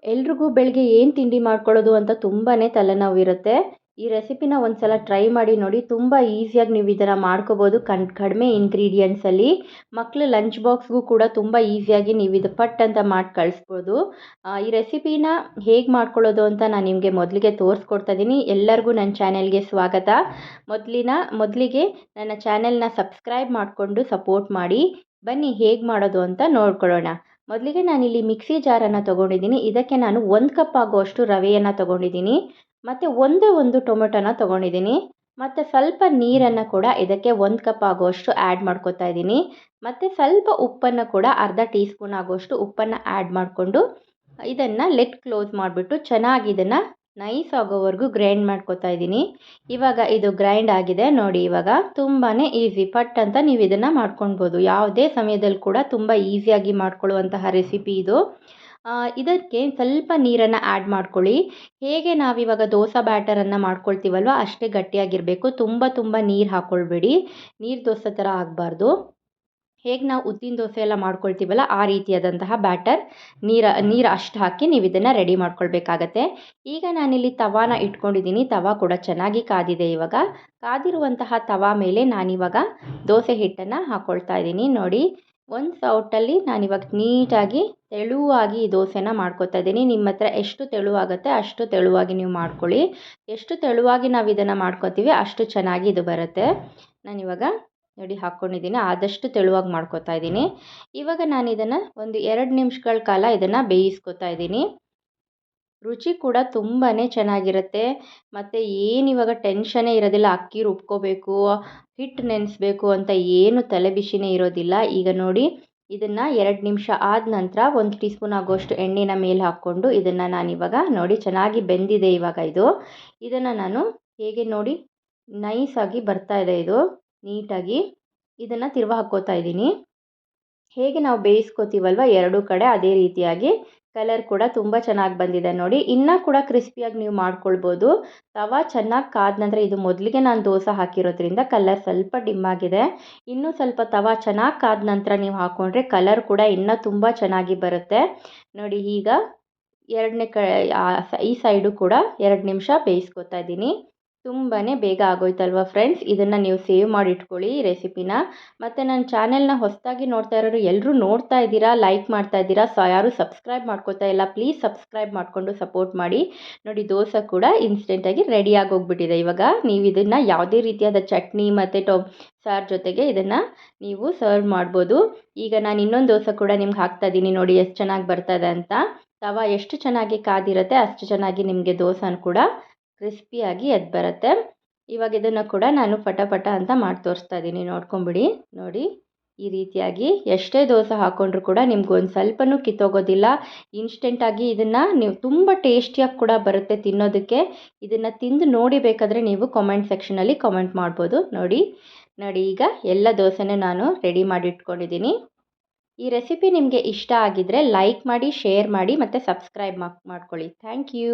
ಎಲ್ರಿಗೂ ಬೆಳಗ್ಗೆ ಏನು ತಿಂಡಿ ಮಾಡ್ಕೊಳ್ಳೋದು ಅಂತ ತುಂಬಾ ತಲೆನೋವಿರುತ್ತೆ. ಈ ರೆಸಿಪಿನ ಒಂದ್ಸಲ ಟ್ರೈ ಮಾಡಿ ನೋಡಿ. ತುಂಬ ಈಸಿಯಾಗಿ ನೀವು ಇದನ್ನು ಮಾಡ್ಕೋಬೋದು ಕಡಿಮೆ ಇಂಗ್ರೀಡಿಯೆಂಟ್ಸಲ್ಲಿ. ಮಕ್ಕಳು ಲಂಚ್ ಬಾಕ್ಸ್ಗೂ ಕೂಡ ತುಂಬ ಈಸಿಯಾಗಿ ನೀವು ಇದು ಪಟ್ ಅಂತ ಮಾಡಿ ಕಳಿಸ್ಬೋದು. ಈ ರೆಸಿಪಿನ ಹೇಗೆ ಮಾಡ್ಕೊಳ್ಳೋದು ಅಂತ ನಾನು ನಿಮಗೆ ಮೊದಲಿಗೆ ತೋರಿಸ್ಕೊಡ್ತಾ ಇದ್ದೀನಿ. ಎಲ್ಲರಿಗೂ ನನ್ನ ಚಾನೆಲ್ಗೆ ಸ್ವಾಗತ. ಮೊದಲಿಗೆ ನನ್ನ ಚಾನೆಲ್ನ ಸಬ್ಸ್ಕ್ರೈಬ್ ಮಾಡಿಕೊಂಡು ಸಪೋರ್ಟ್ ಮಾಡಿ. ಬನ್ನಿ ಹೇಗೆ ಮಾಡೋದು ಅಂತ ನೋಡ್ಕೊಳ್ಳೋಣ. ಮೊದಲಿಗೆ ನಾನಿಲ್ಲಿ ಮಿಕ್ಸಿ ಜಾರನ್ನು ತೊಗೊಂಡಿದ್ದೀನಿ. ಇದಕ್ಕೆ ನಾನು 1 ಕಪ್ ಆಗುವಷ್ಟು ರವೆಯನ್ನು ತೊಗೊಂಡಿದ್ದೀನಿ ಮತ್ತು ಒಂದು ಟೊಮೆಟೊನ ತೊಗೊಂಡಿದ್ದೀನಿ ಮತ್ತು ಸ್ವಲ್ಪ ನೀರನ್ನು ಕೂಡ ಇದಕ್ಕೆ 1 ಕಪ್ ಆಗುವಷ್ಟು ಆ್ಯಡ್ ಮಾಡ್ಕೊತಾ ಇದ್ದೀನಿ. ಮತ್ತು ಸ್ವಲ್ಪ ಉಪ್ಪನ್ನು ಕೂಡ ಅರ್ಧ ಟೀ ಸ್ಪೂನ್ ಆಗುವಷ್ಟು ಉಪ್ಪನ್ನು ಆ್ಯಡ್ ಮಾಡಿಕೊಂಡು ಇದನ್ನು ಕ್ಲೋಸ್ ಮಾಡಿಬಿಟ್ಟು ಚೆನ್ನಾಗಿ ಇದನ್ನು ನೈಸ್ ಆಗೋವರೆಗೂ ಗ್ರೈಂಡ್ ಮಾಡ್ಕೊತಾ ಇದ್ದೀನಿ. ಇವಾಗ ಇದು ಗ್ರೈಂಡ್ ಆಗಿದೆ ನೋಡಿ. ಇವಾಗ ತುಂಬಾ ಈಸಿ, ಪಟ್ ಅಂತ ನೀವು ಇದನ್ನು ಮಾಡ್ಕೊಳ್ಬೋದು. ಯಾವುದೇ ಸಮಯದಲ್ಲಿ ಕೂಡ ತುಂಬ ಈಸಿಯಾಗಿ ಮಾಡ್ಕೊಳ್ಳುವಂತಹ ರೆಸಿಪಿ ಇದು. ಇದಕ್ಕೆ ಸ್ವಲ್ಪ ನೀರನ್ನು ಆ್ಯಡ್ ಮಾಡ್ಕೊಳ್ಳಿ. ಹೇಗೆ ನಾವಿವಾಗ ದೋಸೆ ಬ್ಯಾಟರನ್ನು ಮಾಡ್ಕೊಳ್ತೀವಲ್ವ ಅಷ್ಟೇ ಗಟ್ಟಿಯಾಗಿರಬೇಕು. ತುಂಬ ನೀರು ಹಾಕ್ಕೊಳ್ಬೇಡಿ. ನೀರು ದೋಸೆ ಥರ ಆಗಬಾರ್ದು. ಹೇಗೆ ನಾವು ಉದ್ದಿನ ದೋಸೆ ಎಲ್ಲ ಮಾಡ್ಕೊಳ್ತೀವಲ್ಲ ಆ ರೀತಿಯಾದಂತಹ ಬ್ಯಾಟರ್ ನೀರು ಅಷ್ಟು ಹಾಕಿ ನೀವು ಇದನ್ನು ರೆಡಿ ಮಾಡ್ಕೊಳ್ಬೇಕಾಗತ್ತೆ. ಈಗ ನಾನಿಲ್ಲಿ ತವಾನ ಇಟ್ಕೊಂಡಿದ್ದೀನಿ. ತವಾ ಕೂಡ ಚೆನ್ನಾಗಿ ಕಾದಿದೆ. ಇವಾಗ ಕಾದಿರುವಂತಹ ತವಾ ಮೇಲೆ ನಾನಿವಾಗ ದೋಸೆ ಹಿಟ್ಟನ್ನು ಹಾಕ್ಕೊಳ್ತಾ ಇದ್ದೀನಿ ನೋಡಿ. ಒಂದು ಸೌಟಲ್ಲಿ ನಾನಿವಾಗ ನೀಟಾಗಿ ತೆಳುವಾಗಿ ಈ ದೋಸೆನ ಮಾಡ್ಕೊತಾ ಇದ್ದೀನಿ. ನಿಮ್ಮ ಹತ್ರ ಎಷ್ಟು ತೆಳುವಾಗುತ್ತೆ ಅಷ್ಟು ತೆಳುವಾಗಿ ನೀವು ಮಾಡ್ಕೊಳ್ಳಿ. ಎಷ್ಟು ತೆಳುವಾಗಿ ನಾವು ಇದನ್ನು ಮಾಡ್ಕೊತೀವಿ ಅಷ್ಟು ಚೆನ್ನಾಗಿ ಇದು ಬರುತ್ತೆ. ನಾನಿವಾಗ ನೋಡಿ ಹಾಕ್ಕೊಂಡಿದ್ದೀನಿ. ಆದಷ್ಟು ತೆಳುವಾಗಿ ಮಾಡ್ಕೊತಾ ಇದ್ದೀನಿ. ಇವಾಗ ನಾನು ಇದನ್ನು ಒಂದು 2 ನಿಮಿಷಗಳ ಕಾಲ ಇದನ್ನು ಬೇಯಿಸ್ಕೊತಾ ಇದ್ದೀನಿ. ರುಚಿ ಕೂಡ ತುಂಬಾ ಚೆನ್ನಾಗಿರುತ್ತೆ. ಮತ್ತು ಇವಾಗ ಟೆನ್ಷನ್ನೇ ಇರೋದಿಲ್ಲ. ಅಕ್ಕಿ ರುಬ್ಕೋಬೇಕು, ಹಿಟ್ಟು ನೆನೆಸ್ಬೇಕು ಅಂತ ಏನು ತಲೆಬಿಸಿನೇ ಇರೋದಿಲ್ಲ. ಈಗ ನೋಡಿ ಇದನ್ನು 2 ನಿಮಿಷ ಆದ ನಂತರ 1 ಟೀ ಸ್ಪೂನ್ ಆಗೋಷ್ಟು ಎಣ್ಣೆನ ಮೇಲೆ ಹಾಕ್ಕೊಂಡು ಇದನ್ನು ನಾನಿವಾಗ ನೋಡಿ ಚೆನ್ನಾಗಿ ಬೆಂದಿದೆ. ಇವಾಗ ಇದನ್ನು ನಾನು ಹೇಗೆ ನೋಡಿ ನೈಸಾಗಿ ಬರ್ತಾ ಇದೆ ಇದು ನೀಟಾಗಿ. ಇದನ್ನು ತಿರ್ವಾ ಹಾಕ್ಕೋತಾ ಇದ್ದೀನಿ. ಹೇಗೆ ನಾವು ಬೇಯಿಸ್ಕೋತೀವಲ್ವ ಎರಡೂ ಕಡೆ ಅದೇ ರೀತಿಯಾಗಿ ಕಲರ್ ಕೂಡ ತುಂಬ ಚೆನ್ನಾಗಿ ಬಂದಿದೆ ನೋಡಿ. ಇನ್ನೂ ಕೂಡ ಕ್ರಿಸ್ಪಿಯಾಗಿ ನೀವು ಮಾಡ್ಕೊಳ್ಬೋದು. ತವಾ ಚೆನ್ನಾಗಿ ಕಾದ ನಂತರ ಇದು ಮೊದಲಿಗೆ ನಾನು ದೋಸೆ ಹಾಕಿರೋದ್ರಿಂದ ಕಲರ್ ಸ್ವಲ್ಪ ಡಿಮ್ ಆಗಿದೆ. ಇನ್ನೂ ಸ್ವಲ್ಪ ತವಾ ಚೆನ್ನಾಗಿ ಕಾದ ನಂತರ ನೀವು ಹಾಕ್ಕೊಂಡ್ರೆ ಕಲರ್ ಕೂಡ ಇನ್ನೂ ತುಂಬ ಚೆನ್ನಾಗಿ ಬರುತ್ತೆ ನೋಡಿ. ಈಗ ಈ ಸೈಡು ಕೂಡ 2 ನಿಮಿಷ ಬೇಯಿಸ್ಕೊತಾ ಇದ್ದೀನಿ. ತುಂಬಾ ಬೇಗ ಆಗೋಯ್ತಲ್ವ ಫ್ರೆಂಡ್ಸ್. ಇದನ್ನು ನೀವು ಸೇವ್ ಮಾಡಿ ಇಟ್ಕೊಳ್ಳಿ ಈ ರೆಸಿಪಿನ. ಮತ್ತು ನನ್ನ ಚಾನೆಲ್ನ ಹೊಸದಾಗಿ ನೋಡ್ತಾ ಇರೋರು ಎಲ್ಲರೂ ನೋಡ್ತಾ ಇದ್ದೀರಾ, ಲೈಕ್ ಮಾಡ್ತಾ ಇದ್ದೀರಾ, ಯಾರೂ ಸಬ್ಸ್ಕ್ರೈಬ್ ಮಾಡ್ಕೋತಾ ಇಲ್ಲ. ಪ್ಲೀಸ್ ಸಬ್ಸ್ಕ್ರೈಬ್ ಮಾಡಿಕೊಂಡು ಸಪೋರ್ಟ್ ಮಾಡಿ ನೋಡಿ. ದೋಸೆ ಕೂಡ ಇನ್ಸ್ಟೆಂಟಾಗಿ ರೆಡಿಯಾಗಿ ಹೋಗ್ಬಿಟ್ಟಿದೆ. ಇವಾಗ ನೀವು ಇದನ್ನು ಯಾವುದೇ ರೀತಿಯಾದ ಚಟ್ನಿ ಮತ್ತು ಸಾರು ಜೊತೆಗೆ ಇದನ್ನು ನೀವು ಸರ್ವ್ ಮಾಡ್ಬೋದು. ಈಗ ನಾನು ಇನ್ನೊಂದು ದೋಸೆ ಕೂಡ ನಿಮ್ಗೆ ಹಾಕ್ತಾ ಇದ್ದೀನಿ ನೋಡಿ ಎಷ್ಟು ಚೆನ್ನಾಗಿ ಬರ್ತದೆ ಅಂತ. ತವಾ ಎಷ್ಟು ಚೆನ್ನಾಗಿ ಕಾದಿರುತ್ತೆ ಅಷ್ಟು ಚೆನ್ನಾಗಿ ನಿಮಗೆ ದೋಸೆ ಕೂಡ ಕ್ರಿಸ್ಪಿಯಾಗಿ ಎದ್ದು ಬರುತ್ತೆ. ಇವಾಗ ಇದನ್ನು ಕೂಡ ನಾನು ಪಟ ಅಂತ ಮಾಡಿ ತೋರಿಸ್ತಾ ಇದ್ದೀನಿ. ನೋಡ್ಕೊಂಬಿಡಿ ನೋಡಿ. ಈ ರೀತಿಯಾಗಿ ಎಷ್ಟೇ ದೋಸೆ ಹಾಕ್ಕೊಂಡ್ರೂ ಕೂಡ ನಿಮ್ಗೊಂದು ಸ್ವಲ್ಪನೂ ಕಿತ್ತೋಗೋದಿಲ್ಲ. ಇನ್ಸ್ಟೆಂಟಾಗಿ ಇದನ್ನು ನೀವು ತುಂಬ ಟೇಸ್ಟಿಯಾಗಿ ಕೂಡ ಬರುತ್ತೆ ತಿನ್ನೋದಕ್ಕೆ. ಇದನ್ನು ತಿಂದು ನೋಡಿ ಬೇಕಾದರೆ ನೀವು ಕಾಮೆಂಟ್ ಸೆಕ್ಷನಲ್ಲಿ ಕಾಮೆಂಟ್ ಮಾಡ್ಬೋದು ನೋಡಿ. ಈಗ ಎಲ್ಲ ದೋಸೆನೂ ನಾನು ರೆಡಿ ಮಾಡಿ ಇಟ್ಕೊಂಡಿದ್ದೀನಿ. ಈ ರೆಸಿಪಿ ನಿಮಗೆ ಇಷ್ಟ ಆಗಿದ್ದರೆ ಲೈಕ್ ಮಾಡಿ, ಶೇರ್ ಮಾಡಿ ಮತ್ತು ಸಬ್ಸ್ಕ್ರೈಬ್ ಮಾಡ್ಕೊಳ್ಳಿ. Thank you.